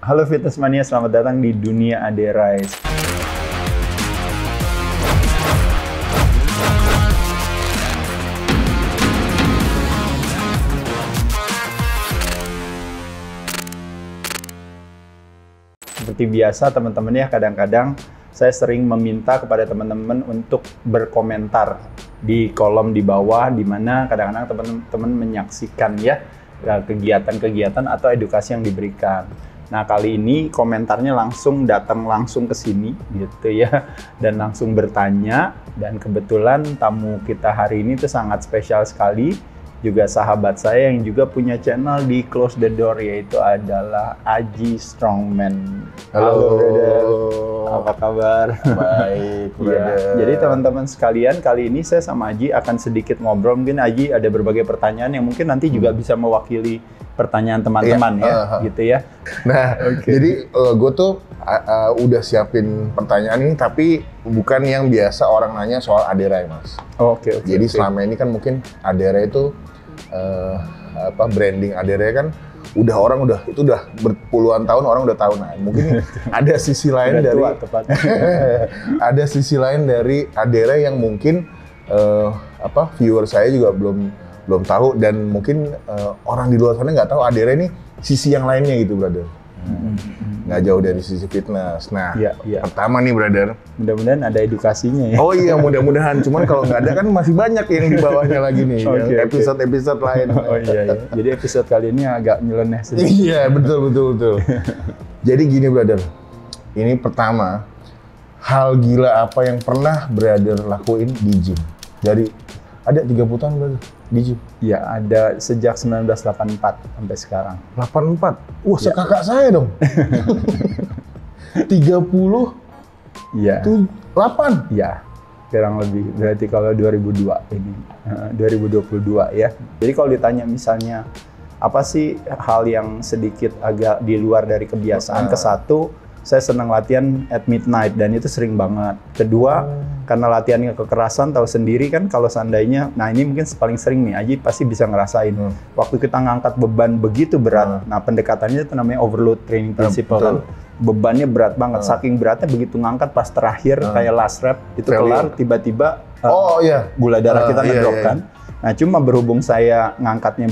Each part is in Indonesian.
Halo Fitness Mania, selamat datang di dunia Aderai. Seperti biasa teman-teman ya, kadang-kadang saya sering meminta kepada teman-teman untuk berkomentar di kolom di bawah, di mana kadang-kadang teman-teman menyaksikan ya kegiatan-kegiatan atau edukasi yang diberikan. Nah, kali ini komentarnya datang langsung ke sini gitu ya, dan langsung bertanya, dan kebetulan tamu kita hari ini tuh sangat spesial sekali, juga sahabat saya yang juga punya channel di Close the Door, yaitu adalah Aji Strongman. Halo, brother. Apa kabar? Baik, brother. Ya, jadi teman-teman sekalian, kali ini saya sama Aji akan sedikit ngobrol. Mungkin Aji ada berbagai pertanyaan yang mungkin nanti juga bisa mewakili pertanyaan teman-teman gitu ya. Nah, jadi gue tuh udah siapin pertanyaan ini, tapi bukan yang biasa orang nanya soal Aderai, Mas. Oke. Jadi selama ini kan mungkin Aderai itu branding Aderai kan orang udah berpuluhan tahun orang udah tahu. Nah, mungkin ada sisi lain dari ada sisi lain dari Aderai yang mungkin viewer saya juga belum tahu, dan mungkin orang di luar sana nggak tahu Aderai ini sisi yang lainnya gitu, brother. Nggak jauh dari sisi fitness. Nah, pertama nih, brother. Mudah-mudahan ada edukasinya ya. Oh iya, mudah-mudahan. Cuman kalau nggak ada kan masih banyak yang di bawahnya lagi nih, episode-episode lain. Oh iya. Jadi episode kali ini agak nyeleneh sedikit. Iya, betul. Jadi gini, brother. Ini pertama, hal gila apa yang pernah brother lakuin di gym? Dari ada 30 tahun brother di gym? Iya, ada sejak 1984 sampai sekarang. 84? Wah, sekakak saya dong. 30? Iya. 8? Iya, kurang lebih. Berarti kalau 2002 ini, 2022 ya. Jadi kalau ditanya misalnya, apa sih hal yang sedikit agak di luar dari kebiasaan? Satu, saya senang latihan at midnight, dan itu sering banget. Kedua, karena latihannya kekerasan, tahu sendiri kan kalau seandainya, nah ini mungkin paling sering nih, Aji pasti bisa ngerasain. Waktu kita ngangkat beban begitu berat, nah pendekatannya itu namanya overload training principle kan. Bebannya berat banget, saking beratnya begitu ngangkat pas terakhir kayak last rep, itu kelar, tiba-tiba gula darah kita ngedrop kan. Nah, cuma berhubung saya ngangkatnya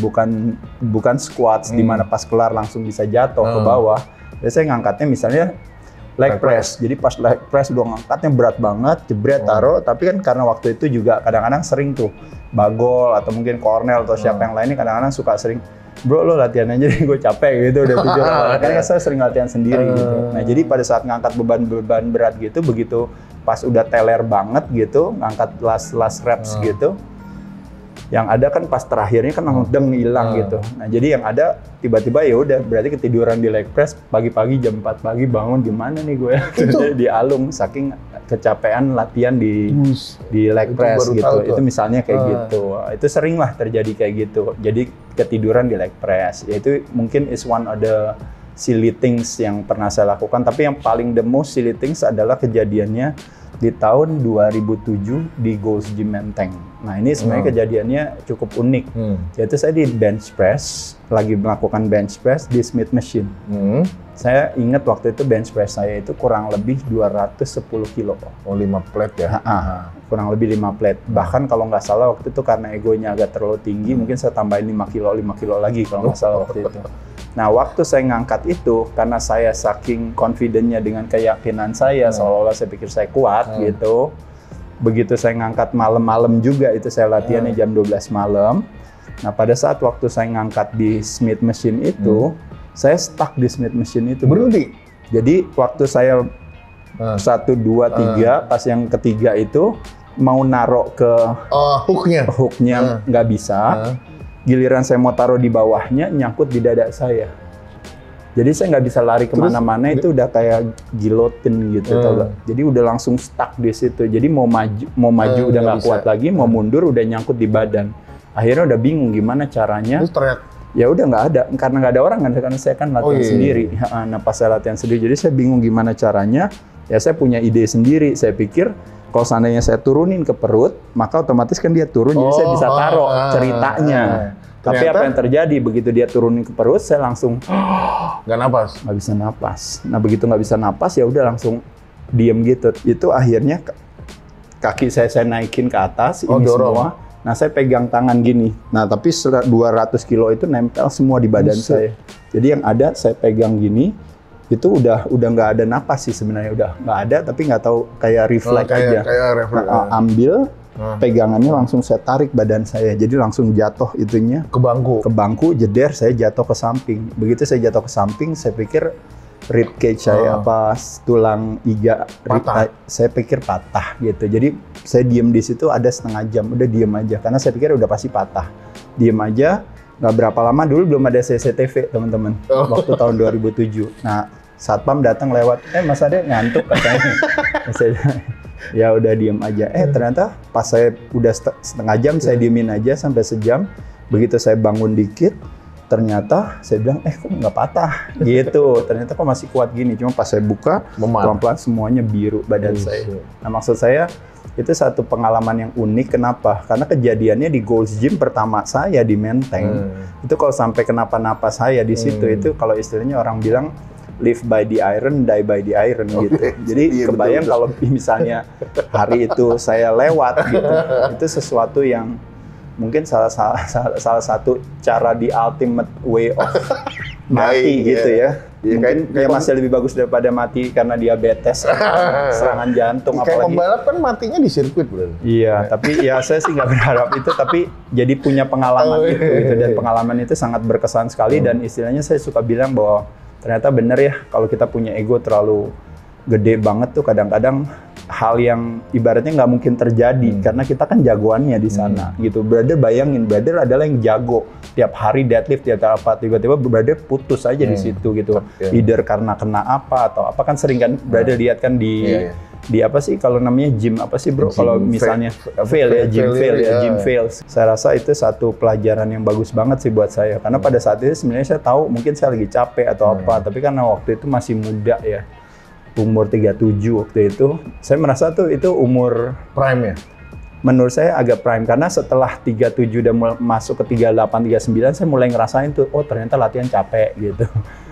bukan squats, di mana pas kelar langsung bisa jatuh ke bawah. Saya ngangkatnya misalnya leg press. Jadi pas leg press udah ngangkatnya berat banget, jebret taruh, tapi kan karena waktu itu juga kadang-kadang sering tuh Bagol atau mungkin Cornell atau siapa yang lainnya kadang-kadang suka sering, bro lo latihan aja deh, gue capek gitu udah tidur. Makanya saya sering latihan sendiri gitu. Nah, jadi pada saat ngangkat beban berat gitu, begitu pas udah teler banget gitu, ngangkat last reps gitu, yang ada kan pas terakhirnya kan langsung hilang gitu. Nah, jadi yang ada tiba-tiba ya udah berarti ketiduran di leg press, pagi-pagi jam 4 pagi bangun, di mana nih gue? Di Alung, saking kecapean latihan di leg press gitu. Itu misalnya kayak gitu. Itu sering lah terjadi kayak gitu. Jadi ketiduran di leg press. Ya itu mungkin is one of the silly things yang pernah saya lakukan, tapi yang paling the most silly things adalah kejadiannya di tahun 2007 di Gold's Gym Menteng. Nah, ini sebenarnya kejadiannya cukup unik. Yaitu saya di bench press, lagi melakukan bench press di Smith Machine. Saya ingat waktu itu bench press saya itu kurang lebih 210 kilo. Oh, 5 plate ya? Kurang lebih 5 plate. Bahkan kalau nggak salah waktu itu karena egonya agak terlalu tinggi, mungkin saya tambahin 5 kilo lagi kalau nggak salah waktu itu. Nah, waktu saya ngangkat itu, karena saya saking confident-nya dengan keyakinan saya, seolah-olah saya pikir saya kuat gitu. Begitu saya ngangkat malam-malam juga, itu saya latihannya jam 12 malam. Nah, pada saat waktu saya ngangkat di Smith Machine itu, saya stuck di Smith Machine itu. Berhenti? Jadi, waktu saya 1, 2, 3, pas yang ketiga itu, mau naruh ke hooknya nggak bisa. Giliran saya mau taruh di bawahnya, nyangkut di dada saya. Jadi saya nggak bisa lari kemana-mana, itu udah kayak gilotin gitu. Jadi udah langsung stuck di situ. Jadi mau maju udah nggak kuat lagi, mau mundur udah nyangkut di badan. Akhirnya udah bingung gimana caranya. Terus teriak? Ya udah nggak ada, karena nggak ada orang kan, karena saya kan latihan sendiri. Nah, pas saya latihan sendiri, jadi saya bingung gimana caranya. Ya saya punya ide sendiri. Saya pikir kalau seandainya saya turunin ke perut, maka otomatis kan dia turun, jadi saya bisa taruh ceritanya. Tapi apa yang terjadi begitu dia turunin ke perut, saya langsung nggak bisa napas. Nah begitu nggak bisa napas ya udah langsung diem gitu. Itu akhirnya kaki saya naikin ke atas ini semua. Nah saya pegang tangan gini. Nah tapi 200 kilo itu nempel semua di badan saya. Jadi yang ada saya pegang gini. Itu udah nggak ada napas sih sebenarnya, udah nggak ada, tapi nggak tahu kayak refleks aja. Kayak refleks. Ambil pegangannya langsung saya tarik badan saya, jadi langsung jatuh itunya ke bangku, jeder, saya jatuh ke samping. Begitu saya jatuh ke samping, saya pikir rib cage saya apa tulang iga saya pikir patah gitu. Jadi saya diem di situ ada setengah jam, udah diem aja karena saya pikir udah pasti patah. Diem aja. Nggak berapa lama dulu belum ada CCTV teman-teman waktu tahun 2007. Nah satpam datang lewat, Mas Ade ngantuk katanya. Ya udah diem aja. Ternyata pas saya udah setengah jam saya diemin aja sampai sejam. Begitu saya bangun dikit, ternyata saya bilang kok nggak patah gitu. Ternyata kok masih kuat gini. Cuma pas saya buka pelan-pelan semuanya biru badan saya. Nah maksud saya itu satu pengalaman yang unik. Kenapa? Karena kejadiannya di Gold's Gym pertama saya di Menteng. Itu kalau sampai kenapa-napa saya di situ, itu kalau istilahnya orang bilang live by the iron, die by the iron gitu. Jadi kebayang kalau misalnya hari itu saya lewat gitu, itu sesuatu yang mungkin salah satu cara di ultimate way of mati gitu ya. Mungkin dia masih lebih bagus daripada mati karena diabetes, serangan jantung apalagi. Kayak pembalap kan matinya di sirkuit, bro. Iya, tapi ya saya sih nggak berharap itu, tapi jadi punya pengalaman itu gitu, dan pengalaman itu sangat berkesan sekali. Dan istilahnya saya suka bilang bahwa ternyata bener ya kalau kita punya ego terlalu gede banget tuh kadang-kadang hal yang ibaratnya nggak mungkin terjadi karena kita kan jagoannya di sana gitu. Brother bayangin, brother adalah yang jago tiap hari deadlift tiap apa, tiba-tiba brother putus aja di situ gitu. Either karena kena apa atau apa, kan sering kan brother lihat kan di apa sih kalau namanya gym apa sih bro, kalau misalnya gym fail. Saya rasa itu satu pelajaran yang bagus banget sih buat saya karena pada saat itu sebenarnya saya tahu mungkin saya lagi capek atau apa, tapi karena waktu itu masih muda ya, umur 37 waktu itu, saya merasa tuh itu umur prime ya? Menurut saya agak prime, karena setelah 37 udah masuk ke 38, 39, saya mulai ngerasain tuh, oh ternyata latihan capek gitu.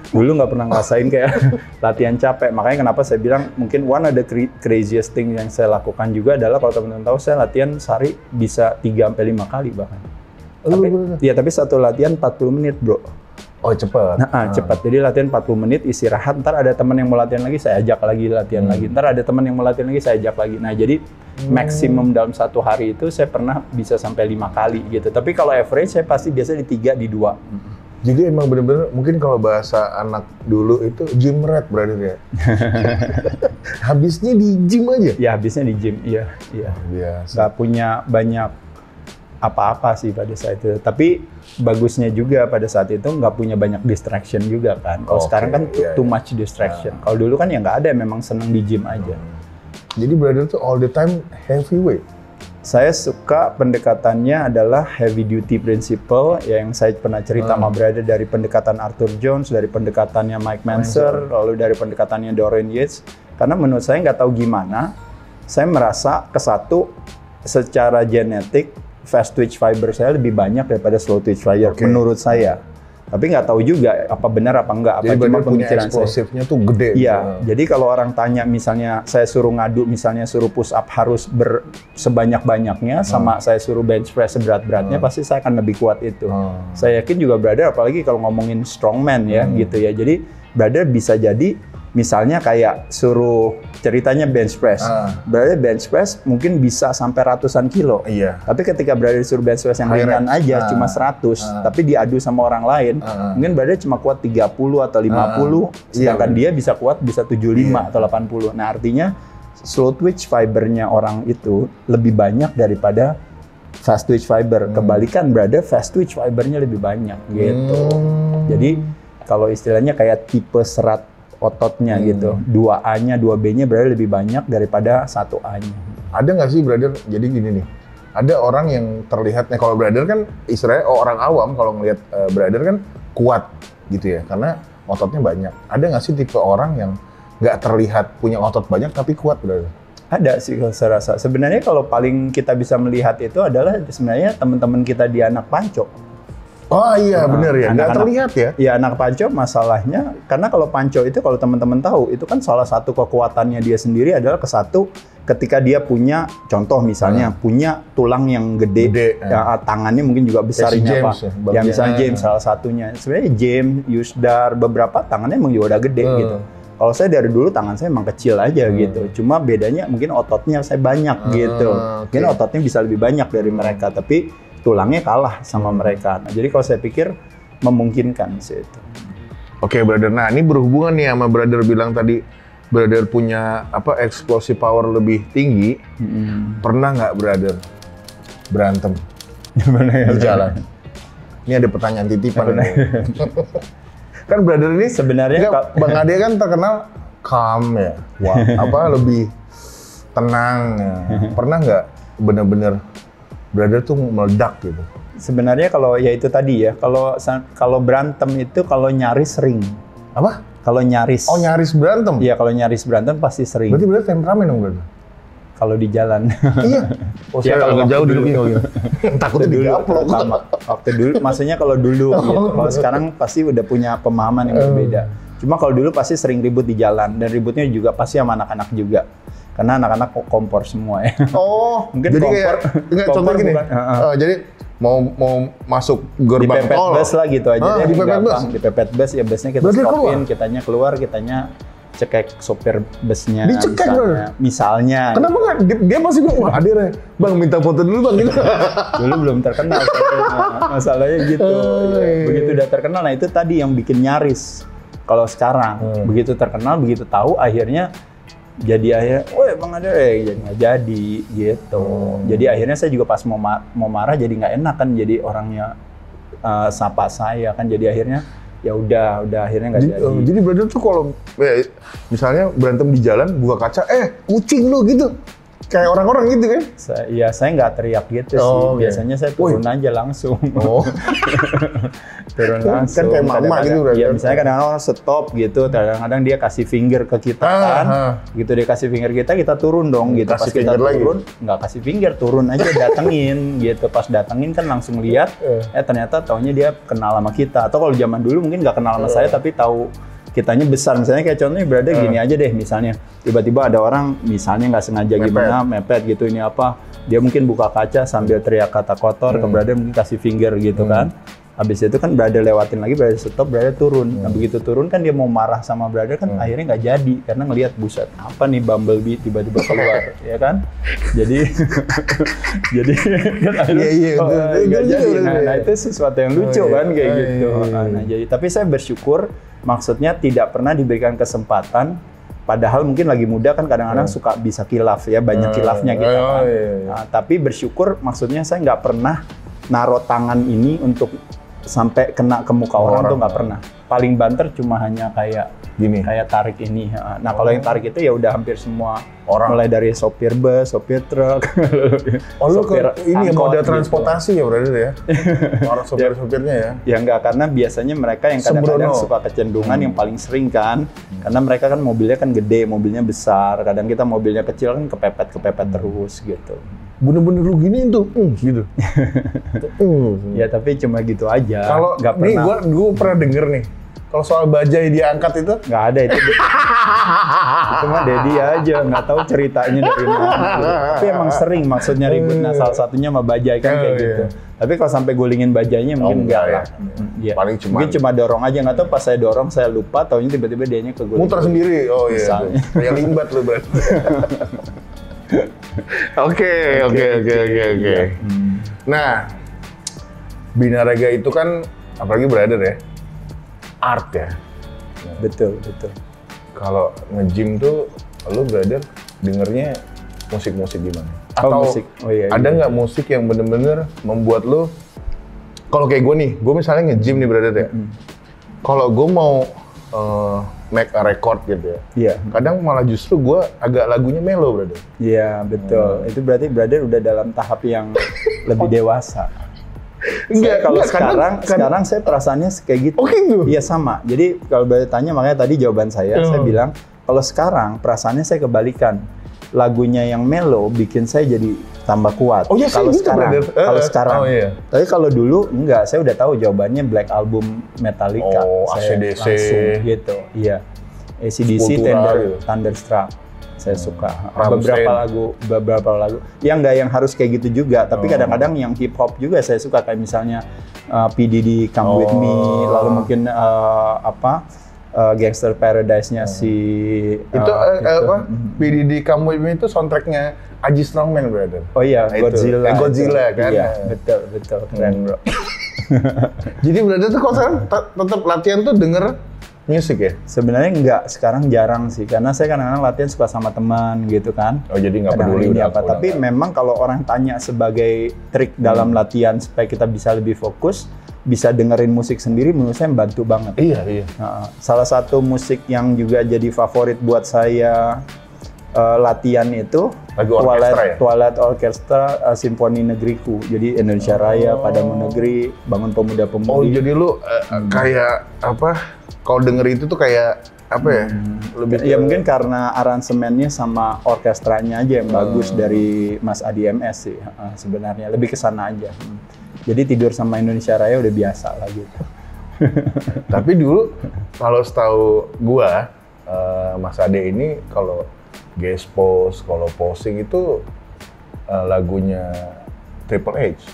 Dulu nggak pernah ngerasain kayak latihan capek, makanya kenapa saya bilang mungkin one of the craziest thing yang saya lakukan juga adalah kalau teman-teman tahu, saya latihan sehari bisa 3-5 kali bahkan. Tapi satu latihan 40 menit bro. Oh cepat. Cepat. Jadi latihan 40 menit, istirahat. Ntar ada teman yang mau latihan lagi, saya ajak lagi latihan lagi. Ntar ada teman yang mau latihan lagi, saya ajak lagi. Nah jadi maksimum dalam satu hari itu saya pernah bisa sampai 5 kali gitu. Tapi kalau average saya pasti biasa di 3, di 2. Jadi emang bener-bener mungkin kalau bahasa anak dulu itu gym rat brother ya. Habisnya di gym aja? Ya habisnya di gym, iya. Biasa. Gak punya banyak apa-apa sih pada saat itu. Tapi bagusnya juga pada saat itu nggak punya banyak distraction juga kan. Kalau sekarang kan too much distraction. Kalau dulu kan ya nggak ada, memang seneng di gym aja. Jadi brother tuh all the time heavyweight? Saya suka pendekatannya adalah heavy duty principle, yang saya pernah cerita sama brother, dari pendekatan Arthur Jones, dari pendekatannya Mike Mentzer, lalu dari pendekatannya Dorian Yates. Karena menurut saya nggak tahu gimana, saya merasa kesatu secara genetik fast twitch fiber saya lebih banyak daripada slow twitch fiber menurut saya. Tapi nggak tahu juga apa benar apa enggak, apa cuma pemikiran saya. Eksplosifnya tuh gede. Iya, jadi kalau orang tanya misalnya saya suruh ngadu, misalnya suruh push up harus sebanyak-banyaknya, sama saya suruh bench press seberat-beratnya, pasti saya akan lebih kuat itu. Saya yakin juga brother, apalagi kalau ngomongin strongman ya gitu ya. Jadi brother bisa jadi misalnya kayak suruh ceritanya bench press. Brother bench press mungkin bisa sampai ratusan kilo. Iya. Tapi ketika brother disuruh bench press yang ringan aja cuma 100, tapi diadu sama orang lain, mungkin brother cuma kuat 30 atau 50, sedangkan dia bisa kuat bisa 75 atau 80. Nah, artinya slow twitch fibernya orang itu lebih banyak daripada fast twitch fiber. Kebalikan brother, fast twitch fibernya lebih banyak gitu. Jadi kalau istilahnya kayak tipe serat ototnya gitu, 2A-nya, 2B-nya berarti lebih banyak daripada 1A-nya. Ada nggak sih brother, jadi gini nih, ada orang yang terlihatnya, kalau brother kan istilahnya orang awam kalau ngelihat brother kan kuat gitu ya, karena ototnya banyak. Ada nggak sih tipe orang yang nggak terlihat punya otot banyak tapi kuat brother? Ada sih kalau saya rasa. Sebenarnya kalau paling kita bisa melihat itu adalah sebenarnya teman-teman kita di anak panco. Oh iya bener ya, nggak terlihat ya? Ya anak Panco masalahnya, karena kalau Panco itu kalau teman-teman tahu, itu kan salah satu kekuatannya dia sendiri adalah ketika dia punya, contoh misalnya, punya tulang yang gede. Ya, tangannya mungkin juga besar ini apa. Ya misalnya James salah satunya. Sebenarnya James, Yusdar, beberapa tangannya emang juga udah gede gitu. Kalau saya dari dulu tangan saya emang kecil aja gitu. Cuma bedanya mungkin ototnya saya banyak gitu. Mungkin ototnya bisa lebih banyak dari mereka, tapi tulangnya kalah sama mereka. Nah, jadi kalau saya pikir memungkinkan sih itu. Oke, brother. Nah, ini berhubungan nih sama brother bilang tadi, brother punya explosive power lebih tinggi. Pernah nggak brother berantem di jalan? Ini ada pertanyaan titipan. Kan brother ini sebenarnya Bang Ade kan terkenal calm ya. Lebih tenang ya. Pernah nggak bener-bener brother tuh meledak gitu? Sebenarnya kalau ya itu tadi ya, kalau berantem itu kalau nyaris sering. Apa? Kalau nyaris. Oh nyaris berantem? Iya kalau nyaris berantem pasti sering. Berarti brother temperamen dong brother? Kalau di jalan. Iya. Oh saya kalau jauh duduknya gitu. Takutnya digaplok. Waktu dulu, maksudnya kalau dulu. Gitu. Kalau sekarang pasti udah punya pemahaman yang berbeda. Cuma kalau dulu pasti sering ribut di jalan, dan ributnya juga pasti sama anak-anak juga. Karena anak-anak kompor semua ya. Oh, mungkin jadi kompor. Kayak contoh gini. Jadi mau masuk gerbang tol. Dipepet bus lah gitu aja. Dipepet bus ya, busnya kita stopin, kitanya keluar, kitanya cekek sopir busnya. Dicekek misalnya. Kenapa nggak? Dia pasti bilang, wah Ade, Bang minta foto dulu Bang. Gitu. Dulu belum terkenal. Masalahnya gitu. Begitu udah terkenal, nah itu tadi yang bikin nyaris. Kalau sekarang, begitu terkenal, begitu tahu, akhirnya woi Bang Ade, jadi nggak jadi gitu. Jadi akhirnya saya juga pas mau marah jadi nggak enak kan, jadi orangnya sapa saya kan, jadi akhirnya ya udah akhirnya nggak jadi. Jadi brother tuh kalau misalnya berantem di jalan buka kaca, kucing lu gitu. Kayak orang-orang gitu kan? Saya nggak teriak gitu sih. Biasanya saya turun aja langsung. Turun langsung. Kan kayak mama gitu. Ya misalnya kadang-kadang orang stop gitu, kadang-kadang dia kasih finger ke kita kan. Gitu dia kasih finger kita turun dong gitu. Pas kita turun, nggak kasih finger, turun aja datengin gitu. Pas datengin kan langsung lihat, ternyata taunya dia kenal sama kita. Atau kalau zaman dulu mungkin nggak kenal sama saya tapi tahu kitanya besar. Misalnya kayak contohnya brother gini aja deh, misalnya tiba-tiba ada orang misalnya nggak sengaja mepet gitu, ini apa, dia mungkin buka kaca sambil teriak kata kotor ke brother, mungkin kasih finger gitu kan. Habis itu kan brother lewatin lagi, brother stop, brother turun. Nah begitu turun kan dia mau marah sama brother kan, akhirnya nggak jadi karena ngelihat buset apa nih Bumblebee tiba-tiba keluar ya kan. Jadi kan nggak jadi. Nah itu sesuatu yang lucu kan kayak gitu. Nah jadi tapi saya bersyukur, maksudnya tidak pernah diberikan kesempatan. Padahal mungkin lagi muda kan kadang-kadang suka bisa kilaf ya, banyak kilafnya kita kan. Nah, tapi bersyukur maksudnya saya nggak pernah naruh tangan ini untuk sampai kena ke muka orang tuh nggak pernah. Paling banter cuma hanya kayak gini, kayak tarik ini. Nah kalau yang tarik itu ya udah hampir semua orang, mulai dari sopir bus, sopir truk. Sopir ini moda transportasi gitu. Ya berarti ya. Orang sopir-sopirnya ya. Ya enggak, karena biasanya mereka yang kadang-kadang suka kecenderungan yang paling sering kan. Karena mereka kan mobilnya kan gede, mobilnya besar. Kadang kita mobilnya kecil kan kepepet terus gitu. Bener-bener lu giniin tuh, gitu. Ya tapi cuma gitu aja. Kalau nih gue pernah denger nih, kalau soal bajai diangkat itu nggak ada itu. Itu mah Dedi aja, nggak tahu ceritanya dari mana. Tapi emang sering maksudnya ribut. Nah salah satunya sama bajai kan kayak gitu. Tapi kalau sampai gulingin bajainya mungkin enggak lah. Ya. Mungkin cuma dorong aja, nggak tahu pas saya dorong saya lupa, taunya tiba-tiba dianya keguling. Muter sendiri, kayak limbat lu berarti. Oke. Nah, binaraga itu kan apalagi brother ya, art ya. Betul. Kalau nge-gym tuh, lu brother dengernya musik-musik gimana? Atau musik. Ada nggak musik yang bener-bener membuat lu, kalau kayak gue nih, gue misalnya nge-gym nih brother ya. Kalau gue mau make a record gitu ya. Iya. Kadang malah justru gue agak lagunya mellow brother. Iya betul. Itu berarti brother udah dalam tahap yang lebih dewasa. Kalau sekarang saya perasaannya kayak gitu. Oh gitu? Iya sama. Jadi kalau brother tanya, makanya tadi jawaban saya bilang kalau sekarang perasaannya saya kebalikan. Lagunya yang mellow bikin saya jadi tambah kuat. Oh iya sih, kalau gitu, sekarang, kalau sekarang. Oh iya. Tapi kalau dulu enggak, saya udah tahu jawabannya Black Album Metallica. Oh, Saya AC/DC. langsung gitu. Iya. AC/DC Sepultura gitu. Thunderstruck. Saya suka. Rammstein. Beberapa lagu. Yang enggak yang harus kayak gitu juga, tapi kadang-kadang yang hip hop juga saya suka, kayak misalnya P Diddy Come With Me, lalu mungkin Gangster Paradise-nya si Itu apa? P Diddy Come With Me itu soundtracknya Aji Strongman, brother. Oh iya, Nah, itu. Godzilla. Godzilla kan. Iya, betul, keren bro. Jadi brother tuh kalau sekarang tetap latihan tuh denger musik ya? Sebenarnya enggak, sekarang jarang sih, karena saya kadang-kadang latihan suka sama teman gitu kan. Oh jadi nggak Kadang peduli ini udah apa. Tapi memang kalau orang tanya sebagai trik dalam latihan supaya kita bisa lebih fokus, bisa dengerin musik sendiri, menurut saya membantu banget. Iya. Nah, salah satu musik yang juga jadi favorit buat saya latihan itu Lagu orkestra ya? Twilight Orchestra Simfoni Negriku. Jadi Indonesia Raya, Padamu Negeri, Bangun Pemuda Pemudi. Oh jadi lu kayak apa? Kalau denger itu tuh kayak apa ya? Lebih Ya mungkin karena aransemennya sama orkestranya aja yang bagus dari Mas Adi MS sih sebenarnya. Lebih ke sana aja. Jadi tidur sama Indonesia Raya udah biasa lah gitu. Tapi dulu kalau setahu gua Mas Ade ini kalau guest post, kalau posing itu lagunya Triple H.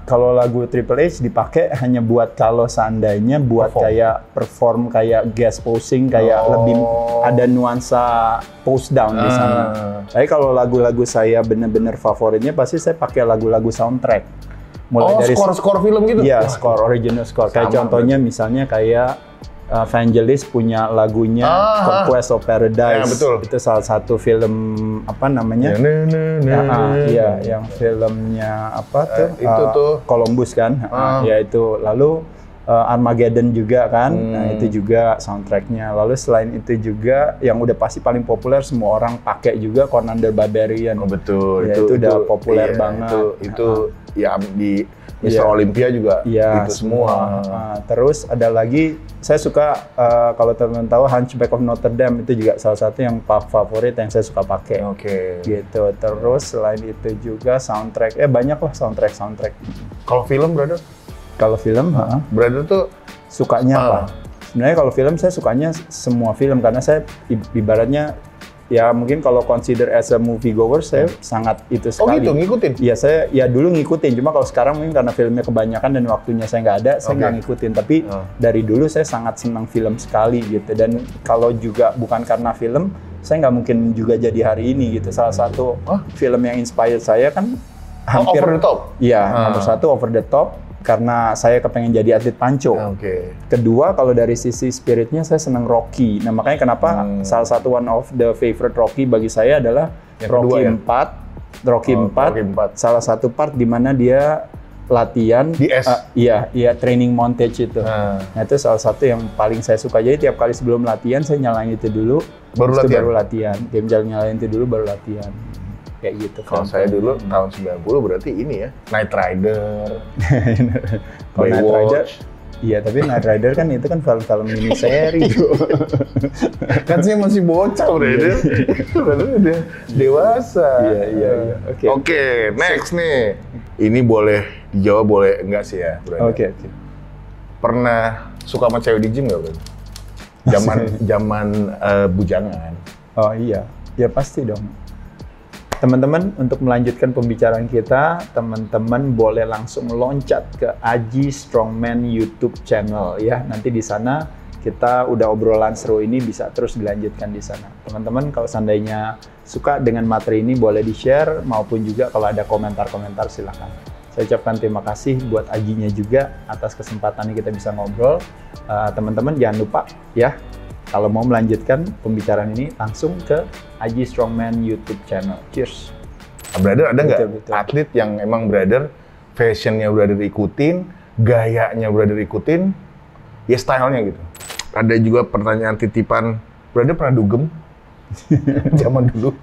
Kalau lagu Triple H dipakai hanya buat kalau seandainya buat kayak perform kayak guest posing, kayak lebih ada nuansa post down di sana. Tapi kalau lagu-lagu saya bener-bener favoritnya pasti saya pakai lagu-lagu soundtrack. Mulai dari skor film gitu? Iya, skor, original skor. Kayak contohnya misalnya kayak Vangelis punya lagunya Conquest of Paradise. Ya, betul. Itu salah satu film apa namanya? Iya, yang filmnya apa tuh? Itu tuh Columbus kan? Ya itu. Lalu Armageddon juga kan? Nah itu juga soundtracknya. Lalu selain itu juga yang udah pasti paling populer semua orang pakai juga Conan the Barbarian. Oh betul. Ya, itu udah populer banget. Itu ya di Mr. Olympia juga itu semua. Terus ada lagi, saya suka kalau teman-teman tahu Hunchback of Notre Dame, itu juga salah satu yang favorit yang saya suka pakai. Oke. Gitu. Terus selain itu juga soundtrack, banyak lah soundtrack. Kalau film, brother? Kalau film, Brother tuh sukanya apa? Sebenarnya kalau film saya sukanya semua film, karena saya ibaratnya ya mungkin kalau consider as a movie goer saya sangat itu sekali. Oh gitu, ngikutin? Iya, saya ya dulu ngikutin, cuma kalau sekarang mungkin karena filmnya kebanyakan dan waktunya saya nggak ada, saya nggak ngikutin. Tapi dari dulu saya sangat senang film sekali gitu. Dan kalau juga bukan karena film, saya nggak mungkin juga jadi hari ini gitu. Salah satu film yang inspired saya kan hampir Over the Top? Iya, nomor satu Over the Top. Karena saya kepengen jadi atlet panco. Kedua, kalau dari sisi spiritnya saya senang Rocky. Nah makanya kenapa salah satu one of the favorite Rocky bagi saya adalah yang Rocky kedua, 4. Rocky 4. Salah satu part di mana dia latihan. Di S? Iya, training montage itu. Nah itu salah satu yang paling saya suka. Jadi tiap kali sebelum latihan saya nyalain itu dulu. Baru latihan. Dia nyalain itu dulu baru latihan. Kayak gitu. Kalau saya dulu tahun 90 berarti ini ya, Knight Rider, Baywatch. Iya, tapi Knight Rider kan itu kan film-film mini seri. Kan saya masih bocah brother. Brother udah dewasa. Iya. Oke, next nih. Ini boleh dijawab, boleh enggak sih ya, brother? Oke. Pernah suka sama cewek di gym nggak, brother? Zaman bujangan. Oh iya, ya pasti dong. Teman-teman, untuk melanjutkan pembicaraan kita, teman-teman boleh langsung loncat ke Aji Strongman YouTube channel ya. Nanti di sana kita udah obrolan seru ini bisa terus dilanjutkan di sana. Teman-teman, kalau seandainya suka dengan materi ini boleh di-share, maupun juga kalau ada komentar-komentar silakan. Saya ucapkan terima kasih buat Ajinya juga atas kesempatannya kita bisa ngobrol. Teman-teman jangan lupa ya, kalau mau melanjutkan pembicaraan ini, langsung ke Aji Strongman YouTube channel. Cheers! Brother, ada nggak atlet yang emang brother, fashionnya brother ikutin, gayanya brother ikutin, ya stylenya gitu? Ada juga pertanyaan titipan, brother pernah dugem? Zaman dulu.